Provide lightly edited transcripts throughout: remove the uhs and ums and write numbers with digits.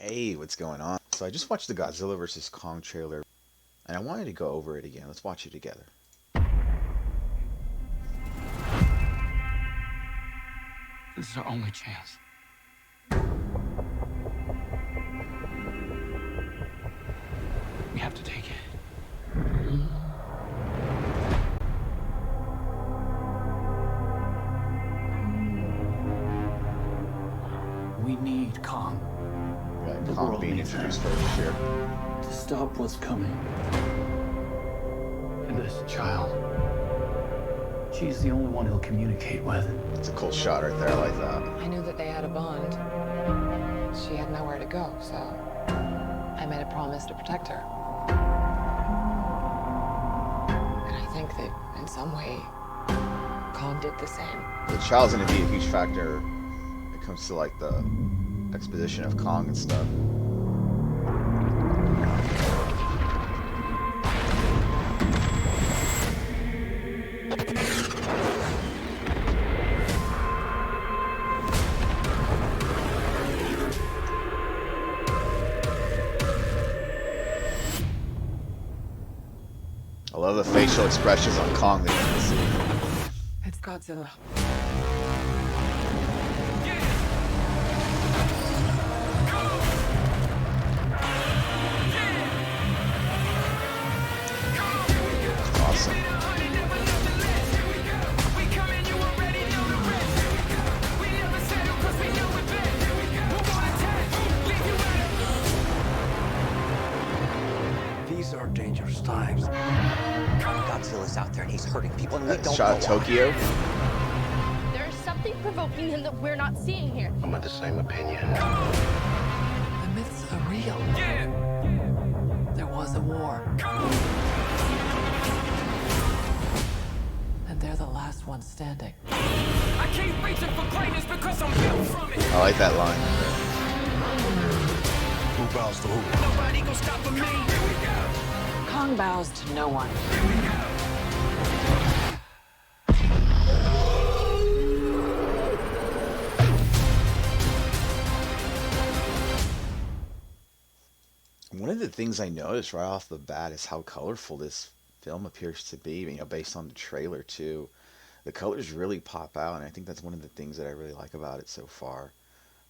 Hey, what's going on? So I just watched the Godzilla vs. Kong trailer, and I wanted to go over it again. Let's watch it together. This is our only chance. We have to take it. We need Kong Got The Kong world being needs introduced him. first here. to stop what's coming. And this child, she's the only one he'll communicate with. It's a cool shot right there. I like that. I knew that they had a bond. She had nowhere to go, so I made a promise to protect her. And I think that in some way, Kong did the same. The child's gonna be a huge factor when it comes to like the exposition of Kong and stuff. I love the facial expressions on Kong that you can see. It's Godzilla. Awesome. These are dangerous times. Godzilla's out there and he's hurting people and we That don't shot of know why. Tokyo. There's something provoking him that we're not seeing here. I'm of the same opinion. The myths are real. There was a war. And they're the last ones standing. I keep reaching for greatness because I'm built from it. I like that line. Who bows to who? Nobody gonna stop me. Here we go. Kong bows to no one. One of the things I noticed right off the bat is how colorful this film appears to be, based on the trailer too. The colors really pop out, and I think that's one of the things that I really like about it so far.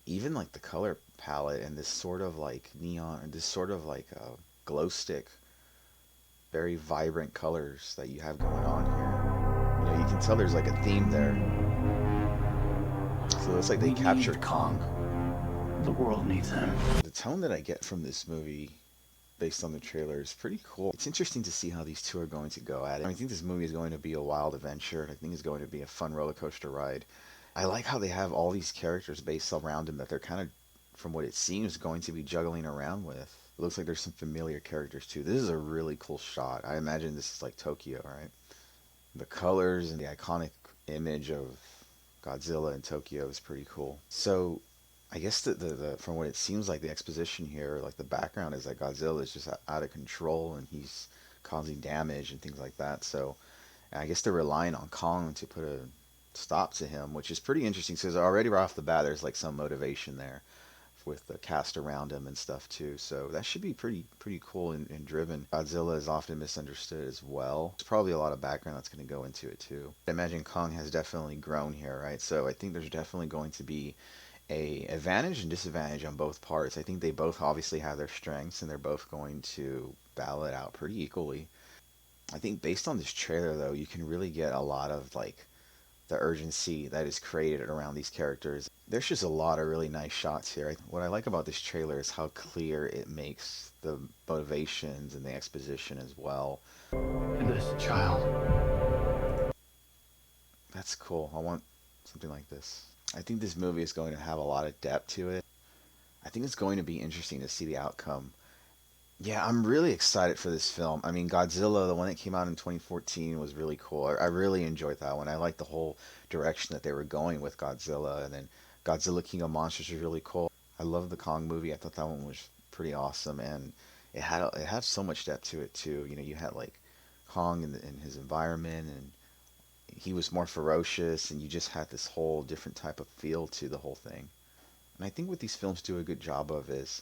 Even like the color palette and this sort of like neon, this sort of like glow stick, very vibrant colors that you have going on here. You can tell there's like a theme there. So it looks like they We need captured Kong. Kong. The world needs him. The tone that I get from this movie based on the trailer is pretty cool. It's interesting to see how these two are going to go at it. I think this movie is going to be a wild adventure. I think it's going to be a fun roller coaster ride. I like how they have all these characters based around him that they're kind of, from what it seems, going to be juggling around with. It looks like there's some familiar characters too. This is a really cool shot. I imagine this is like Tokyo, right? The colors and the iconic image of Godzilla in Tokyo is pretty cool. So I guess the from what it seems like the exposition here, like the background is that Godzilla is just out of control and he's causing damage and things like that. So I guess they're relying on Kong to put a stop to him, which is pretty interesting because already right off the bat there's like some motivation there with the cast around him and stuff too. So that should be pretty cool and driven. Godzilla is often misunderstood as well. There's probably a lot of background that's going to go into it too. I imagine Kong has definitely grown here, right? So I think there's definitely going to be a advantage and disadvantage on both parts. I think they both obviously have their strengths and they're both going to battle it out pretty equally. I think based on this trailer though, you can really get a lot of like the urgency that is created around these characters. There's just a lot of really nice shots here. What I like about this trailer is how clear it makes the motivations and the exposition as well. And this child. That's cool. I want something like this. I think this movie is going to have a lot of depth to it. I think it's going to be interesting to see the outcome. Yeah, I'm really excited for this film. I mean, Godzilla, the one that came out in 2014, was really cool. I really enjoyed that one. I liked the whole direction that they were going with Godzilla. And then Godzilla King of Monsters was really cool. I love the Kong movie. I thought that one was pretty awesome. And it had so much depth to it, too. You had like Kong in his environment, and he was more ferocious, and you just had this whole different type of feel to the whole thing. And I think what these films do a good job of is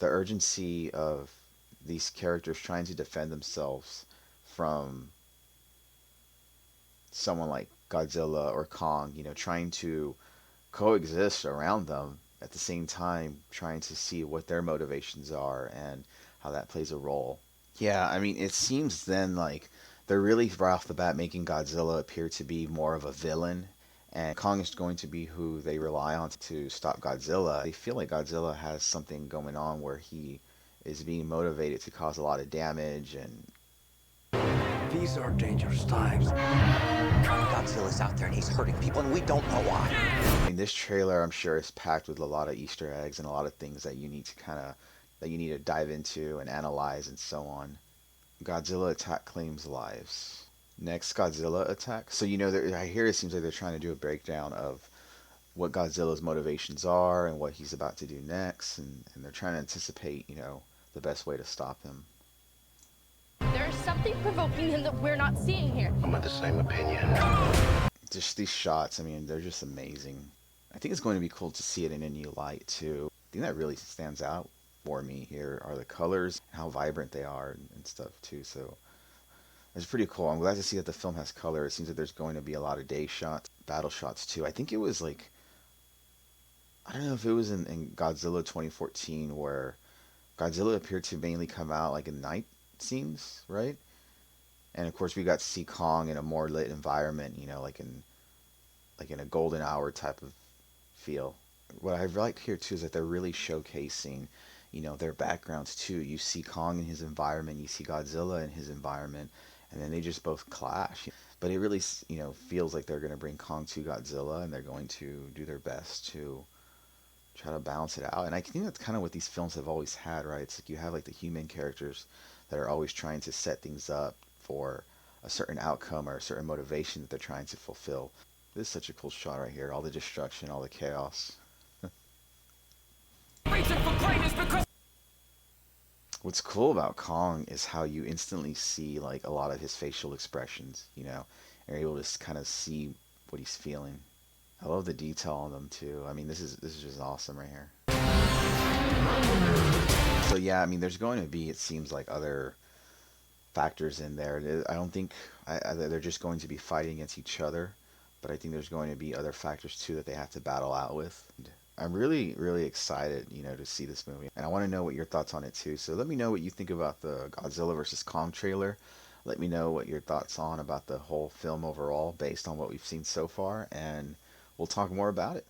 the urgency of these characters trying to defend themselves from someone like Godzilla or Kong, trying to coexist around them at the same time, trying to see what their motivations are and how that plays a role. Yeah, I mean, it seems then like they're really right off the bat making Godzilla appear to be more of a villain, and Kong is going to be who they rely on to stop Godzilla. They feel like Godzilla has something going on where he is being motivated to cause a lot of damage and These are dangerous times. Godzilla's out there and he's hurting people, and we don't know why. I mean, this trailer, I'm sure, is packed with a lot of Easter eggs and a lot of things that you need to dive into and analyze and so on. Godzilla attack claims lives. Next Godzilla attack. So I hear it seems like they're trying to do a breakdown of what Godzilla's motivations are and what he's about to do next, and they're trying to anticipate, the best way to stop him. There's something provoking him that we're not seeing here. I'm of the same opinion. Just these shots, I mean, they're just amazing. I think it's going to be cool to see it in a new light too. The thing that really stands out for me here are the colors, how vibrant they are and stuff too. So it's pretty cool. I'm glad to see that the film has color. It seems that there's going to be a lot of day shots, battle shots too. I think it was like, I don't know if it was in Godzilla 2014 where Godzilla appeared to mainly come out like in night scenes, right? And of course we got to see Kong in a more lit environment, like in a golden hour type of feel. What I like here too is that they're really showcasing, their backgrounds too. You see Kong in his environment, you see Godzilla in his environment, and then they just both clash. But it really, feels like they're going to bring Kong to Godzilla, and they're going to do their best to try to balance it out. And I think that's kind of what these films have always had, right? It's like you have like the human characters that are always trying to set things up for a certain outcome or a certain motivation that they're trying to fulfill. This is such a cool shot right here. All the destruction, all the chaos. What's cool about Kong is how you instantly see like a lot of his facial expressions, and you're able to kind of see what he's feeling. I love the detail on them too. I mean, this is just awesome right here. So yeah, I mean, there's going to be, it seems like, other factors in there. I don't think they're just going to be fighting against each other, but I think there's going to be other factors too that they have to battle out with. I'm really, really excited, to see this movie, and I want to know what your thoughts on it too. So let me know what you think about the Godzilla vs. Kong trailer. Let me know what your thoughts on about the whole film overall, based on what we've seen so far, and we'll talk more about it.